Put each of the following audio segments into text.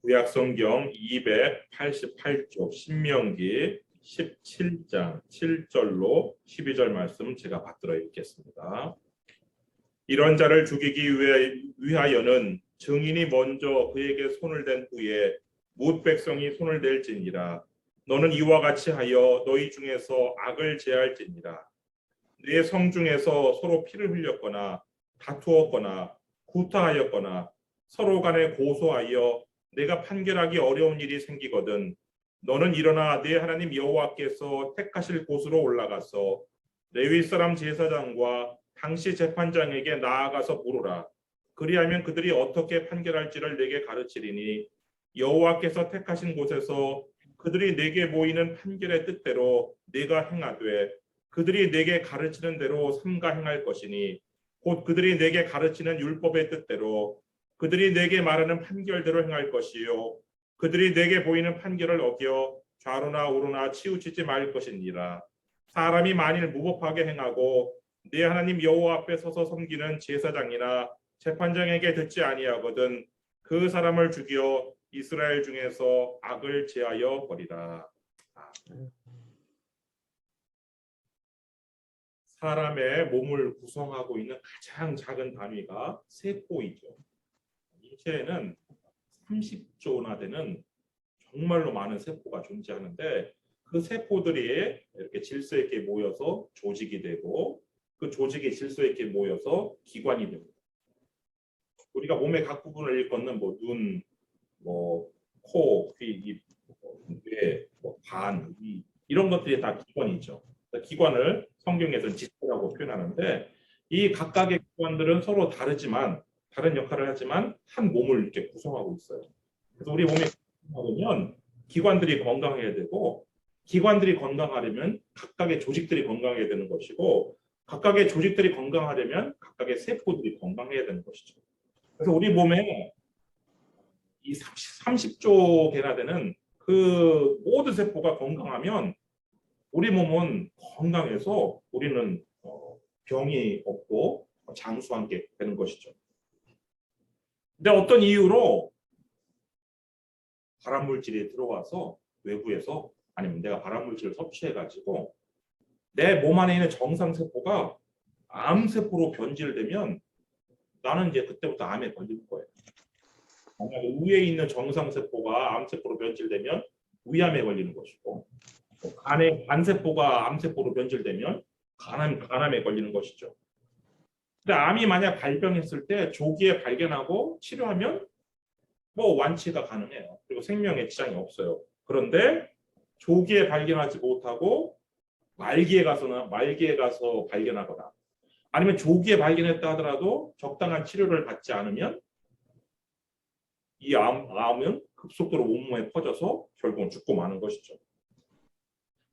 구약성경 288쪽 신명기 17장 7절로 12절 말씀 제가 받들어 읽겠습니다. 이런 자를 죽이기 위하여는 증인이 먼저 그에게 손을 댄 후에 뭇 백성이 손을 댈지니라. 너는 이와 같이 하여 너희 중에서 악을 제할지니라. 내 성 중에서 서로 피를 흘렸거나 다투었거나 구타하였거나 서로 간에 고소하여 내가 판결하기 어려운 일이 생기거든 너는 일어나 내 하나님 여호와께서 택하실 곳으로 올라가서 레위 사람 제사장과 당시 재판장에게 나아가서 물으라. 그리하면 그들이 어떻게 판결할지를 내게 가르치리니 여호와께서 택하신 곳에서 그들이 내게 모이는 판결의 뜻대로 내가 행하되 그들이 내게 가르치는 대로 삼가 행할 것이니 곧 그들이 내게 가르치는 율법의 뜻대로 그들이 내게 말하는 판결대로 행할 것이요 그들이 내게 보이는 판결을 어겨 좌로나 우로나 치우치지 말 것이니라. 사람이 만일 무법하게 행하고 내 하나님 여호와 앞에 서서 섬기는 제사장이나 재판장에게 듣지 아니하거든 그 사람을 죽여 이스라엘 중에서 악을 제하여 버리라. 사람의 몸을 구성하고 있는 가장 작은 단위가 세포이죠. 인체에는 30조나 되는 정말로 많은 세포가 존재하는데 그 세포들이 이렇게 질서 있게 모여서 조직이 되고 그 조직이 질서 있게 모여서 기관이 됩니다. 우리가 몸의 각 부분을 일컫는 눈, 코, 귀, 입, 뇌, 간, 위 이런 것들이 다 기관이죠. 기관을 성경에서는 지체라고 표현하는데 이 각각의 기관들은 서로 다르지만 다른 역할을 하지만 한 몸을 이렇게 구성하고 있어요. 그래서 우리 몸이 건강하려면 기관들이 건강해야 되고 기관들이 건강하려면 각각의 조직들이 건강해야 되는 것이고 각각의 조직들이 건강하려면 각각의 세포들이 건강해야 되는 것이죠. 그래서 우리 몸에 이 30조 개나 되는 그 모든 세포가 건강하면 우리 몸은 건강해서 우리는 병이 없고 장수한 게 되는 것이죠. 근데 어떤 이유로 발암물질이 들어와서 외부에서 아니면 내가 발암물질을 섭취해가지고 내 몸 안에 있는 정상세포가 암세포로 변질되면 나는 이제 그때부터 암에 걸릴 거예요. 만약에 위에 있는 정상세포가 암세포로 변질되면 위암에 걸리는 것이고 간의 간세포가 암세포로 변질되면 간암에 걸리는 것이죠. 근데 암이 만약 발병했을 때 조기에 발견하고 치료하면 완치가 가능해요. 그리고 생명에 지장이 없어요. 그런데 조기에 발견하지 못하고 말기에 가서 발견하거나 아니면 조기에 발견했다 하더라도 적당한 치료를 받지 않으면 이 암은 급속도로 온몸에 퍼져서 결국은 죽고 마는 것이죠.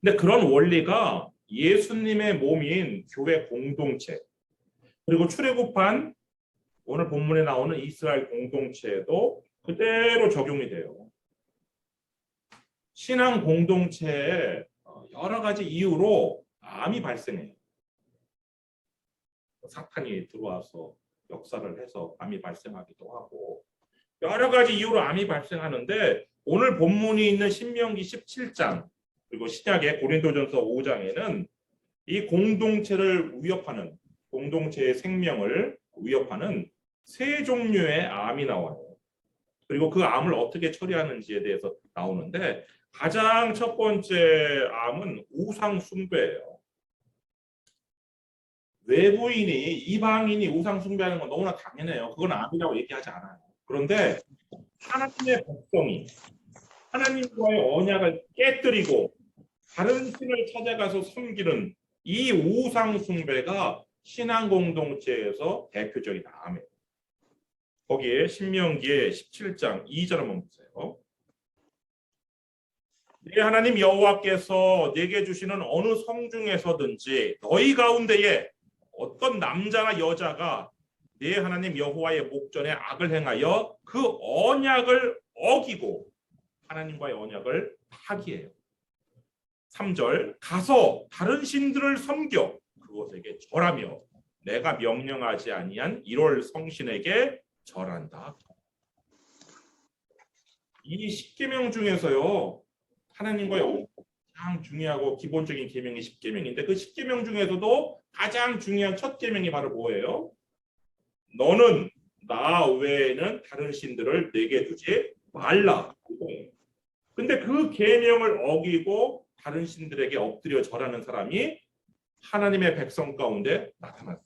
근데 그런 원리가 예수님의 몸인 교회 공동체 그리고 출애굽한 오늘 본문에 나오는 이스라엘 공동체에도 그대로 적용이 돼요. 신앙 공동체에 여러 가지 이유로 암이 발생해요. 사탄이 들어와서 역사를 해서 암이 발생하기도 하고 여러 가지 이유로 암이 발생하는데 오늘 본문이 있는 신명기 17장 그리고 신약의 고린도전서 5장에는 이 공동체를 위협하는 공동체의 생명을 위협하는 세 종류의 암이 나와요. 그리고 그 암을 어떻게 처리하는지에 대해서 나오는데 가장 첫 번째 암은 우상 숭배예요. 외부인이 이방인이 우상 숭배하는 건 너무나 당연해요. 그건 암이라고 얘기하지 않아요. 그런데 하나님의 백성이 하나님과의 언약을 깨뜨리고 다른 신을 찾아가서 섬기는 이 우상 숭배가 신앙 공동체에서 대표적인 암이에요. 거기에 신명기의 17장 2절 한번 보세요. 네 하나님 여호와께서 내게 주시는 어느 성 중에서든지 너희 가운데에 어떤 남자나 여자가 네 하나님 여호와의 목전에 악을 행하여 그 언약을 어기고 하나님과의 언약을 파기해요. 3절 가서 다른 신들을 섬겨 그것에게 절하며 내가 명령하지 아니한 1월 성신에게 절한다. 이 10계명 중에서요. 하나님과의 가장 중요하고 기본적인 계명이 10계명인데 그 10계명 중에서도 가장 중요한 첫 계명이 바로 뭐예요? 너는 나 외에는 다른 신들을 내게 두지 말라. 근데 그 계명을 어기고 다른 신들에게 엎드려 절하는 사람이 하나님의 백성 가운데 나타났어요.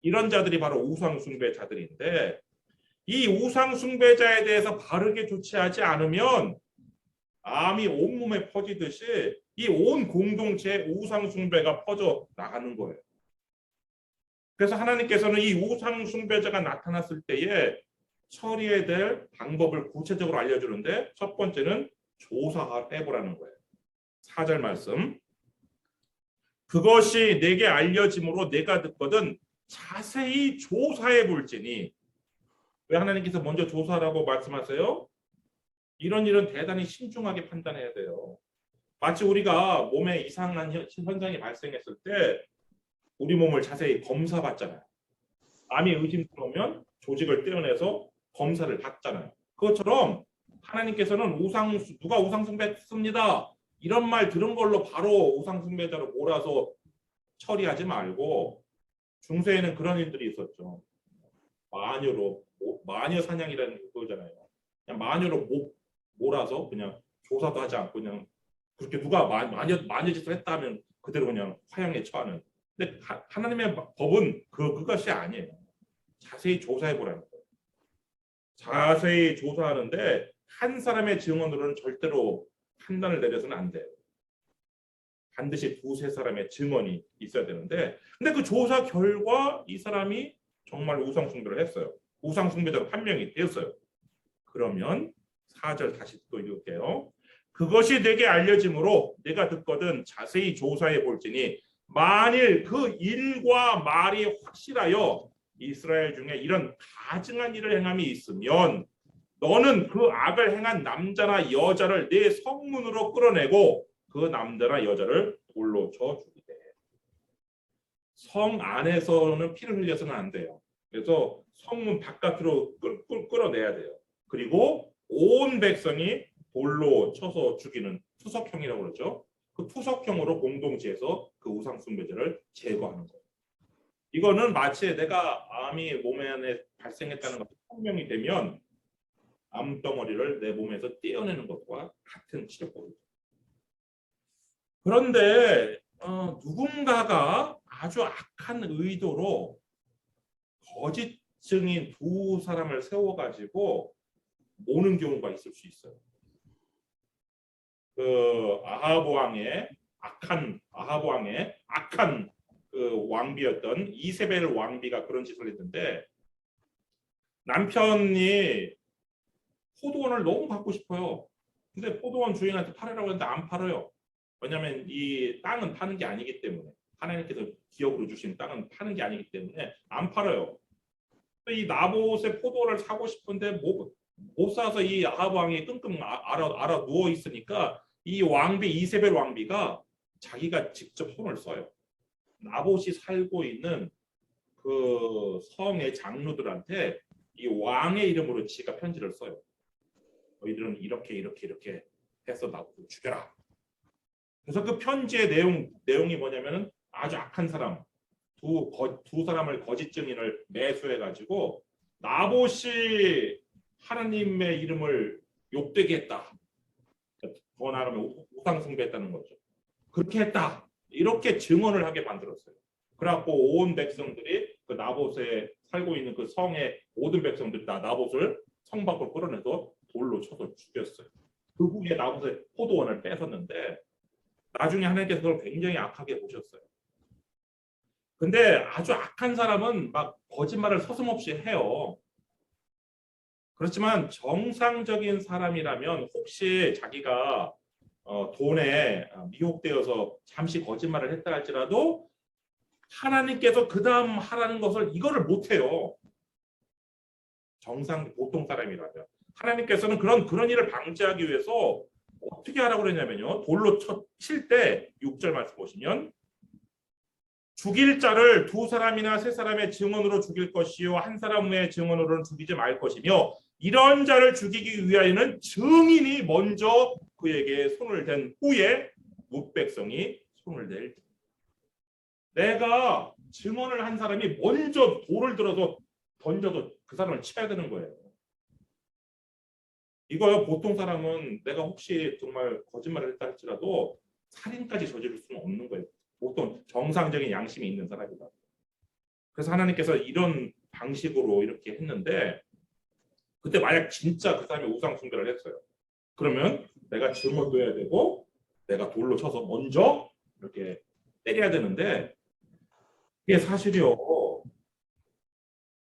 이런 자들이 바로 우상 숭배자들인데 이 우상 숭배자에 대해서 바르게 조치하지 않으면 암이 온몸에 퍼지듯이 이 온 공동체에 우상 숭배가 퍼져 나가는 거예요. 그래서 하나님께서는 이 우상 숭배자가 나타났을 때에 처리해야 될 방법을 구체적으로 알려주는데 첫 번째는 조사해보라는 거예요. 4절 말씀. 그것이 내게 알려짐으로 내가 듣거든 자세히 조사해 볼지니. 왜 하나님께서 먼저 조사라고 말씀하세요? 이런 일은 대단히 신중하게 판단해야 돼요. 마치 우리가 몸에 이상한 현상이 발생했을 때 우리 몸을 자세히 검사받잖아요. 암이 의심스러우면 조직을 떼어내서 검사를 받잖아요. 그것처럼 하나님께서는 누가 우상숭배했습니다. 이런 말 들은 걸로 바로 우상숭배자로 몰아서 처리하지 말고 중세에는 그런 일들이 있었죠. 마녀 사냥이라는 거잖아요. 그냥 마녀로 몰아서 그냥 조사도 하지 않고 그냥 그렇게 누가 마녀 짓을 했다면 그대로 그냥 화형에 처하는. 근데 하나님의 법은 그것이 아니에요. 자세히 조사해 보라는 거예요. 자세히 조사하는데 한 사람의 증언으로는 절대로 판단을 내려서는 안 돼요. 반드시 두세 사람의 증언이 있어야 되는데 근데 그 조사 결과 이 사람이 정말 우상숭배를 했어요. 우상숭배자로 판명이 되었어요. 그러면 4절 다시 또 읽을게요. 그것이 내게 알려짐으로 내가 듣거든 자세히 조사해 볼지니 만일 그 일과 말이 확실하여 이스라엘 중에 이런 가증한 일을 행함이 있으면 너는 그 악을 행한 남자나 여자를 내 성문으로 끌어내고 그 남자나 여자를 돌로 쳐 죽이되. 성 안에서는 피를 흘려서는 안 돼요. 그래서 성문 바깥으로 끌어내야 돼요. 그리고 온 백성이 돌로 쳐서 죽이는 투석형이라고 그러죠. 그 투석형으로 공동체에서 그 우상숭배자를 제거하는 거예요. 이거는 마치 내가 암이 몸에 안에 발생했다는 것이 판명이 되면 암덩어리를 내 몸에서 떼어내는 것과 같은 치료법이죠. 그런데 누군가가 아주 악한 의도로 거짓 증인 두 사람을 세워가지고 모는 경우가 있을 수 있어요. 그 아하브 왕의 악한 그 왕비였던 이세벨 왕비가 그런 짓을 했는데 남편이 포도원을 너무 갖고 싶어요. 근데 포도원 주인한테 팔으라고 했는데 안 팔아요. 왜냐하면 이 땅은 파는 게 아니기 때문에 하나님께서 기업으로 주신 땅은 파는 게 아니기 때문에 안 팔아요. 이 나봇의 포도원을 사고 싶은데 못 사서 이 아하브 왕이 끙끙 알아 누워 있으니까 이 왕비 이세벨 왕비가 자기가 직접 손을 써요. 나봇이 살고 있는 그 성의 장로들한테 이 왕의 이름으로 지가 편지를 써요. 너희들은 이렇게 해서 나봇을 죽여라. 그래서 그 편지의 내용이 뭐냐면은 아주 악한 사람 두 사람을 거짓 증인을 매수해 가지고 나봇이 하나님의 이름을 욕되게 했다. 더 나아가면 우상숭배했다는 거죠. 그렇게 했다. 이렇게 증언을 하게 만들었어요. 그래갖고 온 백성들이 그 나봇에 살고 있는 그 성의 모든 백성들이 다 나봇을 성 밖으로 끌어내서 돌로 쳐서 죽였어요. 그 후에 나봇의 포도원을 뺏었는데 나중에 하나님께서 그걸 굉장히 악하게 보셨어요. 근데 아주 악한 사람은 막 거짓말을 서슴없이 해요. 그렇지만 정상적인 사람이라면 혹시 자기가 돈에 미혹되어서 잠시 거짓말을 했다 할지라도 하나님께서 그 다음 하라는 것을 이거를 못해요. 보통 사람이라면 하나님께서는 그런 일을 방지하기 위해서 어떻게 하라고 그랬냐면요. 돌로 칠 때 6절 말씀 보시면 죽일 자를 두 사람이나 세 사람의 증언으로 죽일 것이요 한 사람의 증언으로는 죽이지 말 것이며 이런 자를 죽이기 위하여는 증인이 먼저 그에게 손을 댄 후에 뭇백성이 손을 댈. 내가 증언을 한 사람이 먼저 돌을 들어서 던져도 그 사람을 쳐야 되는 거예요. 이거요, 보통 사람은 내가 혹시 정말 거짓말을 했다 할지라도 살인까지 저지를 수는 없는 거예요. 보통 정상적인 양심이 있는 사람이다. 그래서 하나님께서 이런 방식으로 이렇게 했는데, 그때 만약 진짜 그 사람이 우상 숭배를 했어요. 그러면 내가 증언도 해야 되고 내가 돌로 쳐서 먼저 이렇게 때려야 되는데, 이게 사실이요,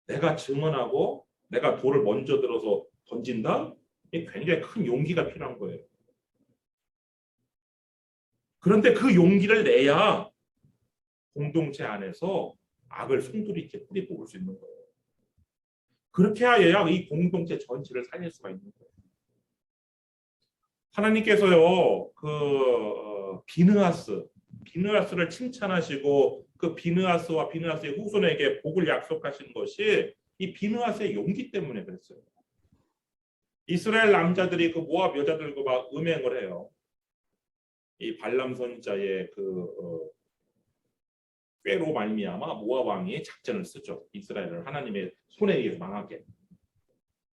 내가 증언하고 내가 돌을 먼저 들어서 던진다? 이게 굉장히 큰 용기가 필요한 거예요. 그런데 그 용기를 내야 공동체 안에서 악을 송두리 있게 뿌리 뽑을 수 있는 거예요. 그렇게 해야 이 공동체 전체를 살릴 수가 있는 거예요. 하나님께서요, 비느하스를 칭찬하시고 그 비느하스와 비느하스의 후손에게 복을 약속하신 것이 이 비느하스의 용기 때문에 그랬어요. 이스라엘 남자들이 그 모압 여자들과 막 음행을 해요. 이 발람 선지자의 꾀로 말미암아 모압 왕이 작전을 쓰죠. 이스라엘을 하나님의 손에 의해서 망하게.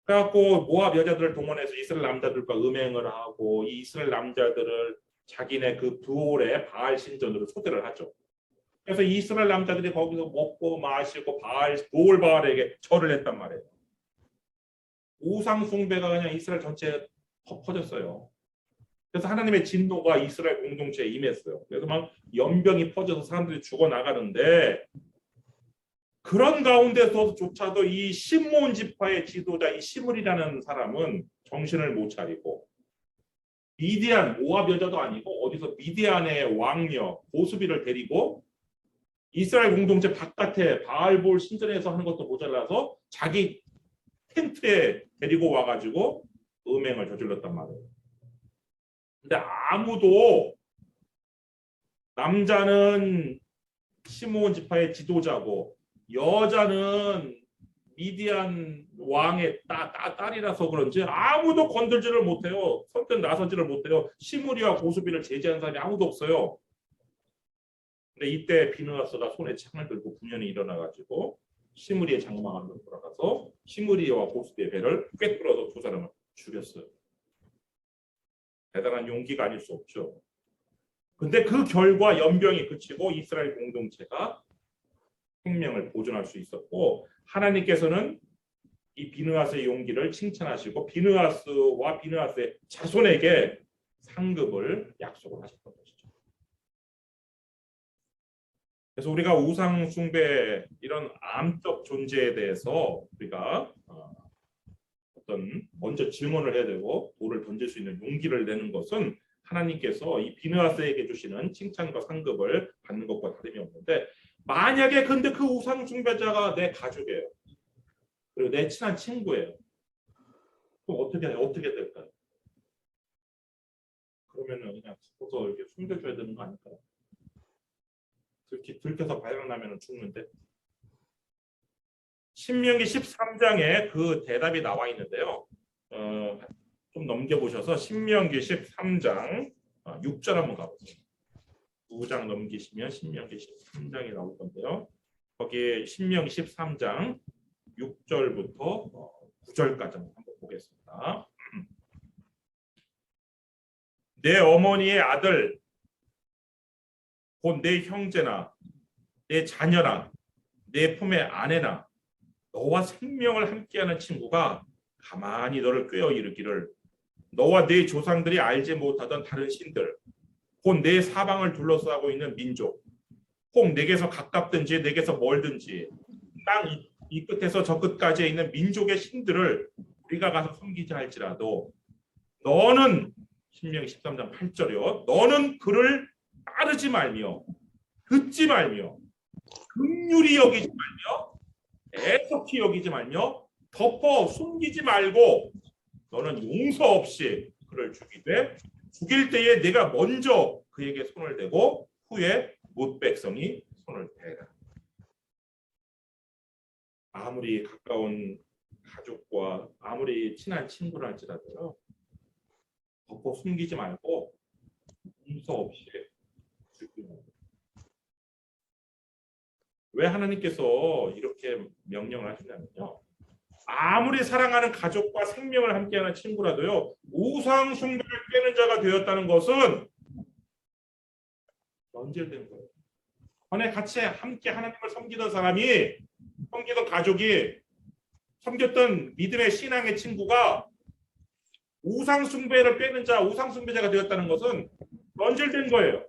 그래갖고 모압 여자들을 동원해서 이스라엘 남자들과 음행을 하고, 이 이스라엘 남자들을 자기네 그 부올의 바알 신전으로 초대를 하죠. 그래서 이스라엘 남자들이 거기서 먹고 마시고 부올 바알에게 절을 했단 말이에요. 우상 숭배가 그냥 이스라엘 전체에 퍼졌어요. 그래서 하나님의 진노가 이스라엘 공동체에 임했어요. 그래서 막 연병이 퍼져서 사람들이 죽어 나가는데, 그런 가운데서조차도 이 시므온 지파의 지도자 이 시므리라는 사람은 정신을 못 차리고, 미디안 모압 여자도 아니고 어디서 미디안의 왕녀 고수비를 데리고 이스라엘 공동체 바깥에 바알볼 신전에서 하는 것도 모자라서 자기 텐트에 데리고 와가지고 음행을 저질렀단 말이에요. 근데 아무도, 남자는 시므온 지파의 지도자고 여자는 미디안 왕의 딸이라서 그런지 아무도 건들지를 못해요. 선뜻 나서지를 못해요. 시므리와 고수비를 제지한 사람이 아무도 없어요. 근데 이때 비느하스가 손에 창을 들고 분연히 일어나가지고 시므리의 장막으로 돌아가서 시므리와 고수비의 배를 꿰뚫어서 두 사람을 죽였어요. 대단한 용기가 아닐 수 없죠. 근데 그 결과 연병이 그치고 이스라엘 공동체가 생명을 보존할 수 있었고, 하나님께서는 이 비느하스의 용기를 칭찬하시고 비느하스와 비느하스의 자손에게 상급을 약속을 하셨던 것이죠. 그래서 우리가 우상 숭배 이런 암적 존재에 대해서 우리가 어떤 먼저 증언을 해야 되고 돌을 던질 수 있는 용기를 내는 것은 하나님께서 이 비느하스에게 주시는 칭찬과 상급을 받는 것과 다름이 없는데, 만약에 근데 그 우상 숭배자가 내 가족이에요. 그리고 내 친한 친구예요. 그럼 어떻게 될까요? 그러면은 그냥 죽어서 이렇게 숨겨줘야 되는 거 아닐까요? 들켜서 발각나면 죽는데. 신명기 13장에 그 대답이 나와 있는데요. 좀 넘겨보셔서 신명기 13장 6절 한번 가보세요. 2장 넘기시면 신명기 13장이 나올 건데요. 거기에 신명기 13장 6절부터 9절까지 한번 보겠습니다. 내 어머니의 아들 곧 내 형제나 내 자녀나 내 품의 아내나 너와 생명을 함께하는 친구가 가만히 너를 꾀어 이르기를, 너와 네 조상들이 알지 못하던 다른 신들 곧 내 사방을 둘러싸고 있는 민족, 혹 내게서 가깝든지 내게서 멀든지 땅 이 끝에서 저 끝까지에 있는 민족의 신들을 우리가 가서 섬기자 할지라도 너는, 신명기 13장 8절이요, 너는 그를 따르지 말며 듣지 말며 긍휼히 여기지 말며 애석히 여기지 말며 덮어 숨기지 말고 너는 용서 없이 그를 죽이되 죽일 때에 내가 먼저 그에게 손을 대고 후에 뭇백성이 손을 대라. 아무리 가까운 가족과 아무리 친한 친구라 할지라도요. 덮어 숨기지 말고 용서 없이 죽이는 거예요. 왜 하나님께서 이렇게 명령을 하시냐면요. 아무리 사랑하는 가족과 생명을 함께하는 친구라도요. 우상 숭배를 꾀는 자가 되었다는 것은 변질된 거예요. 전에 같이 함께 하나님을 섬기던 사람이 섬기던 가족이 섬겼던 믿음의 신앙의 친구가 우상 숭배를 꾀는 자, 우상 숭배자가 되었다는 것은 변질된 거예요.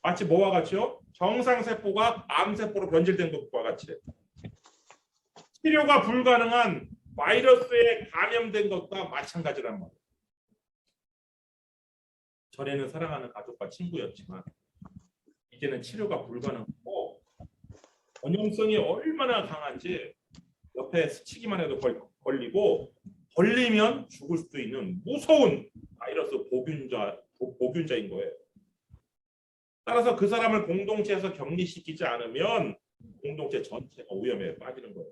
마치 뭐와 같이요? 정상세포가 암세포로 변질된 것과 같이 치료가 불가능한 바이러스에 감염된 것과 마찬가지란 말이에요. 전에는 사랑하는 가족과 친구였지만 이제는 치료가 불가능하고 전염성이 얼마나 강한지 옆에 스치기만 해도 걸리고 걸리면 죽을 수도 있는 무서운 바이러스 보균자인 거예요. 따라서 그 사람을 공동체에서 격리시키지 않으면 공동체 전체가 위험에 빠지는 거예요.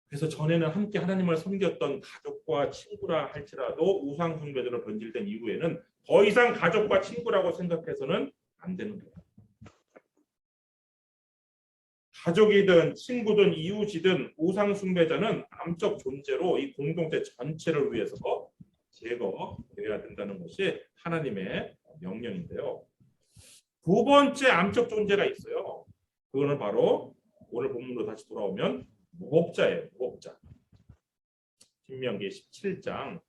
그래서 전에는 함께 하나님을 섬겼던 가족과 친구라 할지라도 우상 숭배자로 변질된 이후에는 더 이상 가족과 친구라고 생각해서는 안 되는 거예요. 가족이든 친구든 이웃이든 우상 숭배자는 암적 존재로 이 공동체 전체를 위해서 제거되어야 된다는 것이 하나님의 명령인데요. 두 번째 암적 존재가 있어요. 그거는 바로 오늘 본문으로 다시 돌아오면 무법자예요. 무법자. 신명기 17장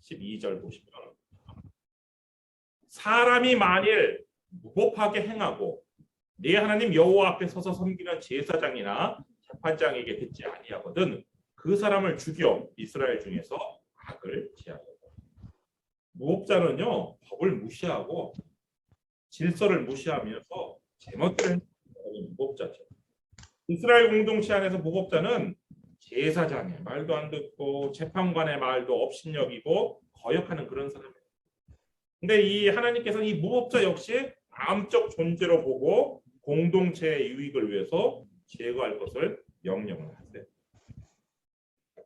12절 보시면 사람이 만일 무법하게 행하고 네 하나님 여호와 앞에 서서 섬기는 제사장이나 재판장에게 듣지 아니하거든 그 사람을 죽여 이스라엘 중에서 악을 제하여라. 무법자는요 법을 무시하고 질서를 무시하면서 제멋대로 행하는 무법자죠. 이스라엘 공동체 안에서 무법자는 제사장의 말도 안 듣고 재판관의 말도 업신여기고 거역하는 그런 사람이에요. 근데 이 하나님께서는 이 무법자 역시 암적 존재로 보고 공동체의 유익을 위해서 제거할 것을 명령을 하세요.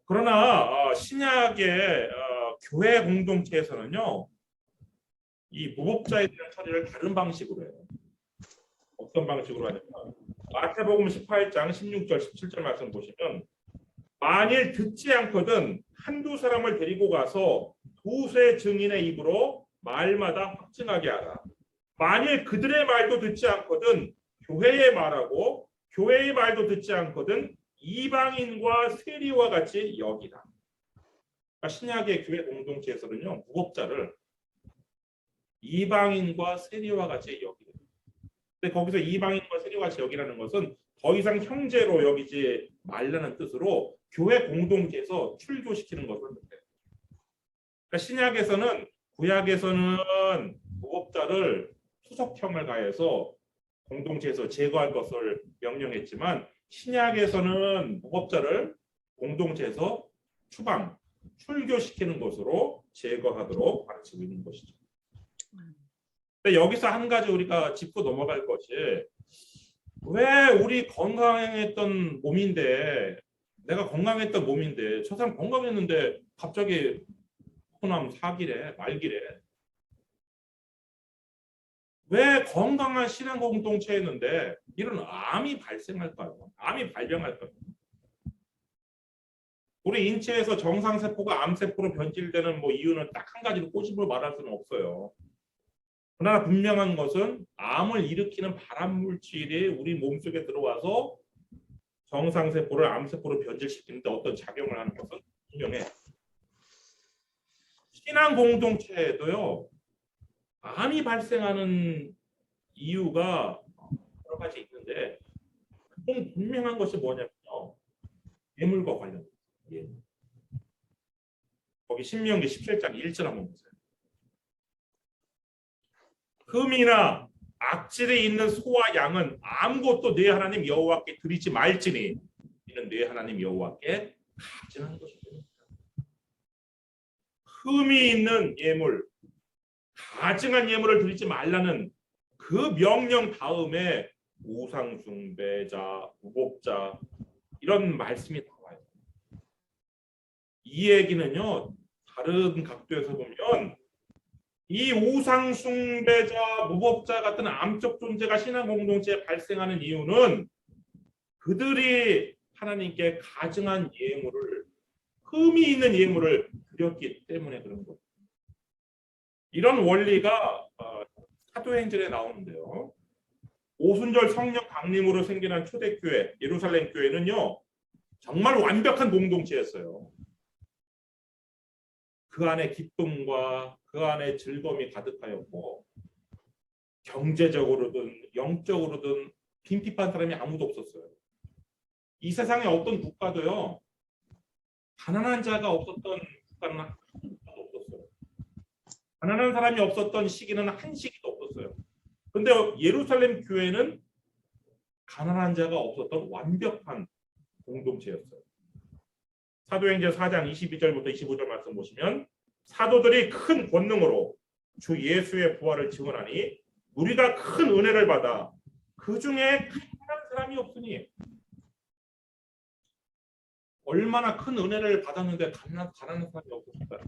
그러나 신약의 교회 공동체에서는요, 이 무법자에 대한 처리를 다른 방식으로 해요. 어떤 방식으로 하냐면 마태복음 18장 16절 17절 말씀 보시면 만일 듣지 않거든 한두 사람을 데리고 가서 두세 증인의 입으로 말마다 확증하게 하라. 만일 그들의 말도 듣지 않거든 교회의 말하고 교회의 말도 듣지 않거든 이방인과 세리와 같이 여기라. 그러니까 신약의 교회 공동체에서는요 무법자를 이방인과 세리와 같이 여기라. 근데 거기서 이방인과 세리와 같이 여기라는 것은 더 이상 형제로 여기지 말라는 뜻으로 교회 공동체에서 출교시키는 것을 뜻해요. 그러니까 신약에서는 구약에서는 무법자를 투석형을 가해서 공동체에서 제거할 것을 명령했지만 신약에서는 무법자를 공동체에서 출교시키는 것으로 제거하도록 가르치고 있는 것이죠. 근데 여기서 한 가지 우리가 짚고 넘어갈 것이 왜 우리 건강했던 몸인데 내가 건강했던 몸인데 저 사람 건강했는데 갑자기 호남 사기래 말기래 왜 건강한 신앙 공동체였는데 이런 암이 발생할까요? 암이 발병할까요? 우리 인체에서 정상세포가 암세포로 변질되는 이유는 딱 한 가지로 꼬집어 말할 수는 없어요. 그러나 분명한 것은 암을 일으키는 발암물질이 우리 몸속에 들어와서 정상세포를 암세포로 변질시키는데 어떤 작용을 하는 것은 분명해. 신앙 공동체에도요. 암이 발생하는 이유가 여러 가지 있는데 가장 분명한 것이 뭐냐면요. 예물과 관련돼요. 예물. 거기 신명기 17장 1절 한번 보세요. 흠이나 악질이 있는 소와 양은 아무것도 네 하나님 여호와께 드리지 말지니 이는 네 하나님 여호와께 가증한 것입니다. 흠이 있는 예물, 가증한 예물을 드리지 말라는 그 명령 다음에 우상 숭배자, 무법자 이런 말씀이 나와요. 이 얘기는요, 다른 각도에서 보면 이 우상 숭배자, 무법자 같은 암적 존재가 신앙 공동체에 발생하는 이유는 그들이 하나님께 가증한 예물을, 흠이 있는 예물을 드렸기 때문에 그런 거예요. 이런 원리가 사도행전에 나오는데요. 오순절 성령 강림으로 생겨난 초대교회 예루살렘 교회는요, 정말 완벽한 공동체였어요. 그 안에 기쁨과 그 안에 즐거움이 가득하였고, 경제적으로든 영적으로든 빈핍한 사람이 아무도 없었어요. 이 세상에 어떤 국가도요, 가난한 자가 없었던 국가는 한 국가도 없었어요. 가난한 사람이 없었던 시기는 한 시기도 없었어요. 근데 예루살렘 교회는 가난한 자가 없었던 완벽한 공동체였어요. 사도행전 4장 22절부터 25절 말씀 보시면, 사도들이 큰 권능으로 주 예수의 부활을 증언하니 우리가 큰 은혜를 받아 그 중에 가난한 사람이 없으니. 얼마나 큰 은혜를 받았는데 가난한 사람이 없었을까요?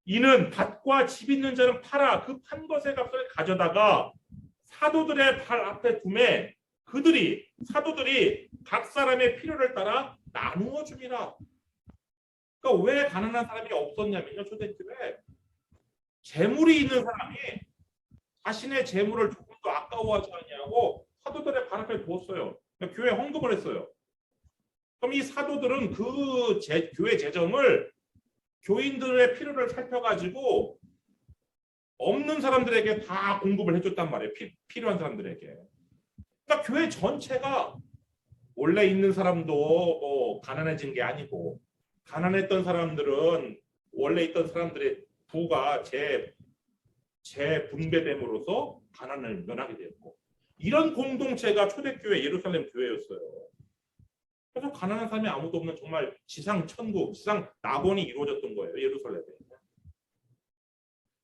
이는 밭과 집 있는 자는 팔아 그 판 것의 값을 가져다가 사도들의 발 앞에 두매 사도들이 각 사람의 필요를 따라 나누어 줍니다. 그러니까 왜 가난한 사람이 없었냐면요, 초대교회 재물이 있는 사람이 자신의 재물을 조금 더 아까워하지 않냐고 사도들의 발 앞에 두었어요. 그러니까 교회 헌금을 했어요. 그럼 이 사도들은 그 교회 재정을 교인들의 필요를 살펴가지고 없는 사람들에게 다 공급을 해줬단 말이에요. 필요한 사람들에게. 그러니까 교회 전체가 원래 있는 사람도 뭐 가난해진 게 아니고, 가난했던 사람들은 원래 있던 사람들의 부가 재분배됨으로써 가난을 면하게 되었고, 이런 공동체가 초대교회 예루살렘 교회였어요. 그래서 가난한 사람이 아무도 없는 정말 지상 천국, 지상 낙원이 이루어졌던 거예요, 예루살렘에.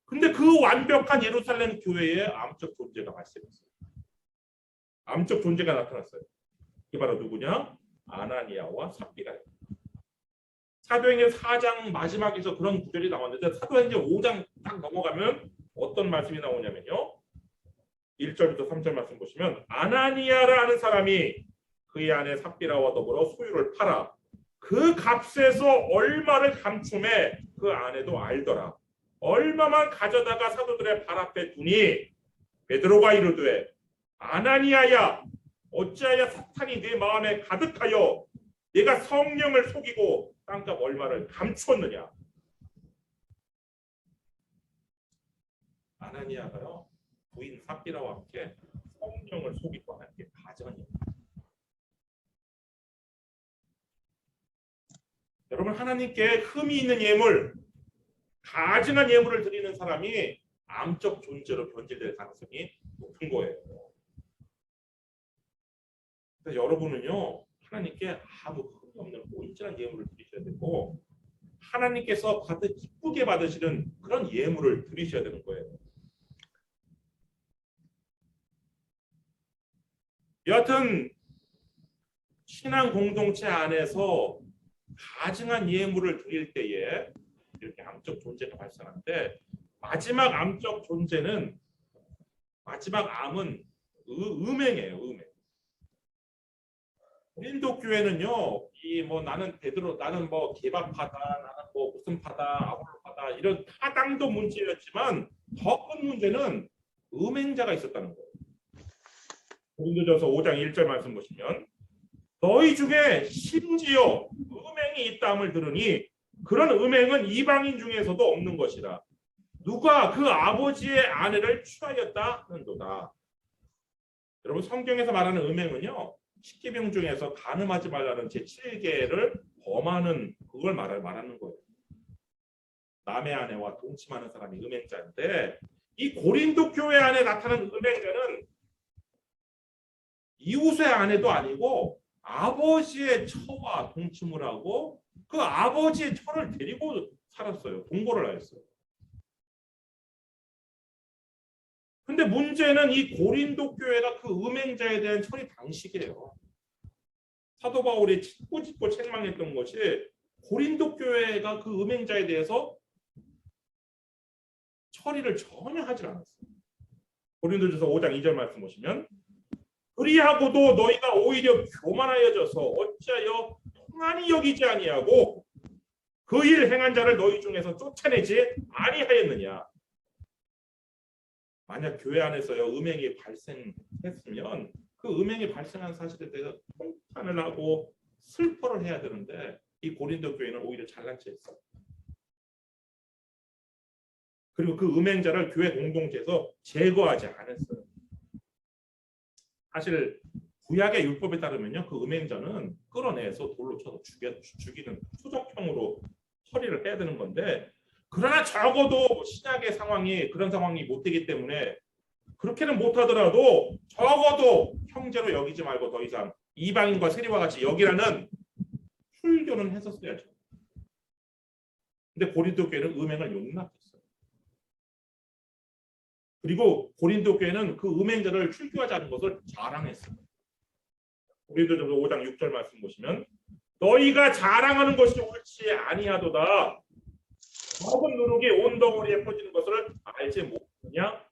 근데 그 완벽한 예루살렘 교회에 암적 존재가 발생했어요. 암적 존재가 나타났어요. 이게 바로 누구냐? 아나니아와 삽비라. 사도행전 4장 마지막에서 그런 구절이 나왔는데, 사도행전 5장 딱 넘어가면 어떤 말씀이 나오냐면요, 1절부터 3절 말씀 보시면, 아나니아라는 사람이 그의 아내 삽비라와 더불어 소유를 팔아 그 값에서 얼마를 감춤해 그 아내도 알더라. 얼마만 가져다가 사도들의 발 앞에 두니 베드로가 이르되, 아나니아야, 어찌하여 사탄이 네 마음에 가득하여 네가 성령을 속이고 땅값 얼마를 감추었느냐. 아나니아가요, 부인 삽비라와 함께 성령을 속이고 하는 게 가전이에요. 여러분, 하나님께 흠이 있는 예물, 가증한 예물을 드리는 사람이 암적 존재로 변질될 가능성이 높은 거예요. 그래서 여러분은요, 하나님께 아무 흠이 없는 온전한 예물을 드리셔야 되고, 하나님께서 기쁘게 받으시는 그런 예물을 드리셔야 되는 거예요. 여하튼 신앙 공동체 안에서 가증한 예물을 드릴 때에 이렇게 암적 존재가 발생하는데, 마지막 암적 존재는, 마지막 암은 음행이에요. 음행. 고린도 교회는요, 이 뭐 나는 베드로, 나는 뭐 개박파다, 나는 뭐 무슨 파다, 아볼로파다, 이런 타당도 문제였지만 더 큰 문제는 음행자가 있었다는 거예요. 고린도전서 5장 1절 말씀 보시면, 너희 중에 심지어 음행이 있다함을 들으니 그런 음행은 이방인 중에서도 없는 것이라. 누가 그 아버지의 아내를 취하였다 하는도다. 여러분, 성경에서 말하는 음행은요, 십계명 중에서 간음하지 말라는 제7계를 범하는 그걸 말하는 거예요. 남의 아내와 동침하는 사람이 음행자인데, 이 고린도 교회 안에 나타나는 음행자는 이웃의 아내도 아니고 아버지의 처와 동침을 하고 그 아버지의 처를 데리고 살았어요. 동거를 하였어요. 근데 문제는 이 고린도 교회가 그 음행자에 대한 처리 방식이에요. 사도 바울이 짚고 책망했던 것이 고린도 교회가 그 음행자에 대해서 처리를 전혀 하질 않았어요. 고린도전서 5장 2절 말씀 보시면 그리하고도 너희가 오히려 교만하여져서 어찌하여 통한이 여기지 아니하고 그 일 행한 자를 너희 중에서 쫓아내지 아니하였느냐. 만약 교회 안에서요 음행이 발생했으면 그 음행이 발생한 사실에 대해서 통탄을 하고 슬퍼를 해야 되는데 이 고린도 교회는 오히려 잘난 체 했어요. 그리고 그 음행자를 교회 공동체에서 제거하지 않았어요. 사실 구약의 율법에 따르면요 그 음행자는 끌어내서 돌로 쳐서 죽이는 수적형으로 처리를 해야 되는 건데, 그러나 적어도 신약의 상황이 그런 상황이 못 되기 때문에 그렇게는 못하더라도 적어도 형제로 여기지 말고 더 이상 이방인과 세리와 같이 여기라는 출교는 했었어야죠. 근데 고린도 교회는 음행을 용납했어요. 그리고 고린도 교회는 그 음행자를 출교하지 않은 것을 자랑했어요. 고린도전서 5장 6절 말씀 보시면 너희가 자랑하는 것이 옳지 아니하도다. 적은 누룩이 온 덩어리에 퍼지는 것을 알지 못하냐?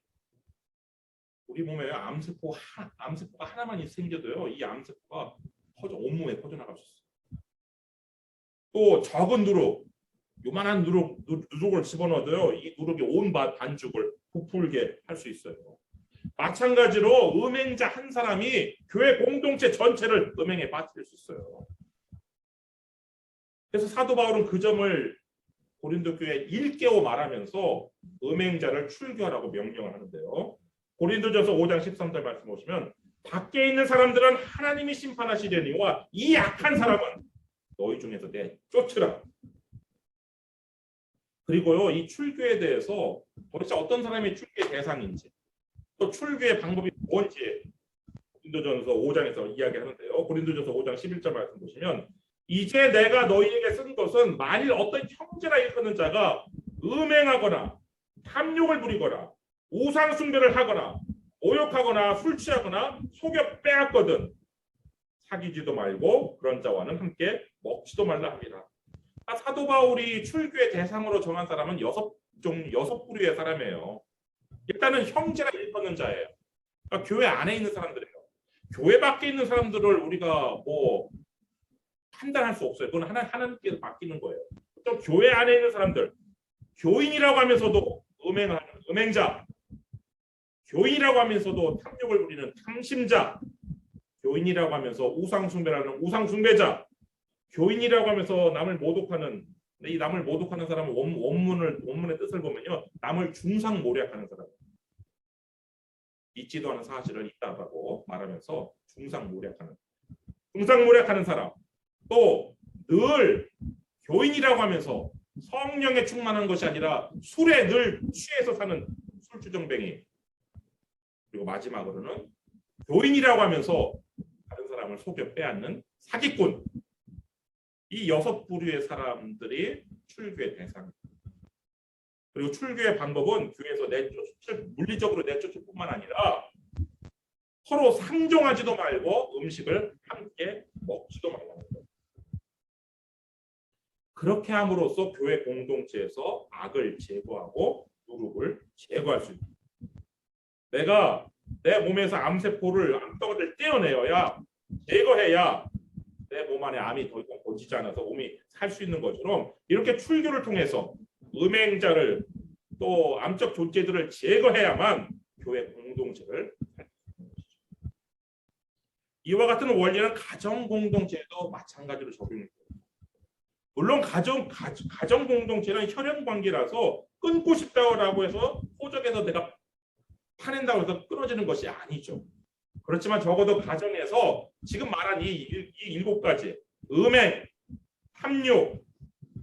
우리 몸에 암세포가 하나만 생겨도요 이 암세포가 온몸에 퍼져나갈 수 있어요. 또 적은 누룩, 요만한 누룩을 집어넣어도요 이 누룩이 온 반죽을 부풀게 할 수 있어요. 마찬가지로 음행자 한 사람이 교회 공동체 전체를 음행에 빠뜨릴 수 있어요. 그래서 사도 바울은 그 점을 고린도 교회에 일깨워 말하면서 음행자를 출교하라고 명령을 하는데요. 고린도전서 5장 13절 말씀 보시면 밖에 있는 사람들은 하나님이 심판하시려니와 이 악한 사람은 너희 중에서 내쫓으라. 그리고요 이 출교에 대해서 도대체 어떤 사람이 출교의 대상인지 또 출교의 방법이 뭔지 고린도전서 5장에서 이야기하는데요. 고린도전서 5장 11절 말씀 보시면 이제 내가 너희에게 쓴 것은 만일 어떤 형제라 일컫는 자가 음행하거나 탐욕을 부리거나 우상 숭배를 하거나 모욕하거나 술 취하거나 속여 빼앗거든 사귀지도 말고 그런 자와는 함께 먹지도 말라 합니다. 사도 바울이 출교의 대상으로 정한 사람은 여섯 부류의 사람이에요. 일단은 형제라 일컫는 자예요. 그러니까 교회 안에 있는 사람들이에요. 교회 밖에 있는 사람들을 우리가 뭐 판단할 수 없어요. 그건 하나님께서 맡기는 거예요. 또 교회 안에 있는 사람들, 교인이라고 하면서도 음행자, 교인이라고 하면서도 탐욕을 부리는 탐심자, 교인이라고 하면서 우상숭배라는 우상숭배자, 교인이라고 하면서 남을 모독하는, 이 남을 모독하는 사람은 원문의 뜻을 보면요, 남을 중상모략하는 사람, 있지도 않은 사실을 있다고 말하면서 중상모략하는 사람. 또 늘 교인이라고 하면서 성령에 충만한 것이 아니라 술에 늘 취해서 사는 술주정뱅이. 그리고 마지막으로는 교인이라고 하면서 다른 사람을 속여 빼앗는 사기꾼. 이 여섯 부류의 사람들이 출교의 대상입니다. 그리고 출교의 방법은 교회에서 물리적으로 내쫓을 뿐만 아니라 서로 상종하지도 말고 음식을 함께 먹지도 말라는 거예요. 그렇게 함으로써 교회 공동체에서 악을 제거하고 누룩을 제거할 수 있다. 내가 내 몸에서 암덩어리를 떼어내어야, 제거해야 내 몸 안에 암이 더 이상 번지지 않아서 몸이 살 수 있는 것처럼 이렇게 출교를 통해서 음행자를 또 암적 존재들을 제거해야만 교회 공동체를 살 수 있는 것이죠. 이와 같은 원리는 가정 공동체에도 마찬가지로 적용됩니다. 물론 가정 공동체는 혈연 관계라서 끊고 싶다고 해서 호적에서 내가 파낸다고 해서 끊어지는 것이 아니죠. 그렇지만 적어도 가정에서 지금 말한 이 7가지 음행, 탐욕,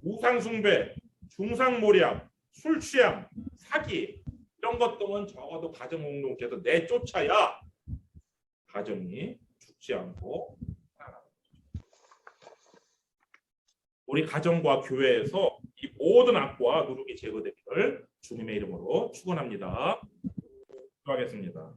우상숭배, 중상모략, 술취함, 사기 이런 것들은 적어도 가정 공동체에서 내쫓아야 가정이 죽지 않고 우리 가정과 교회에서 이 모든 악과 누룩이 제거되기를 주님의 이름으로 축원합니다. 기도하겠습니다.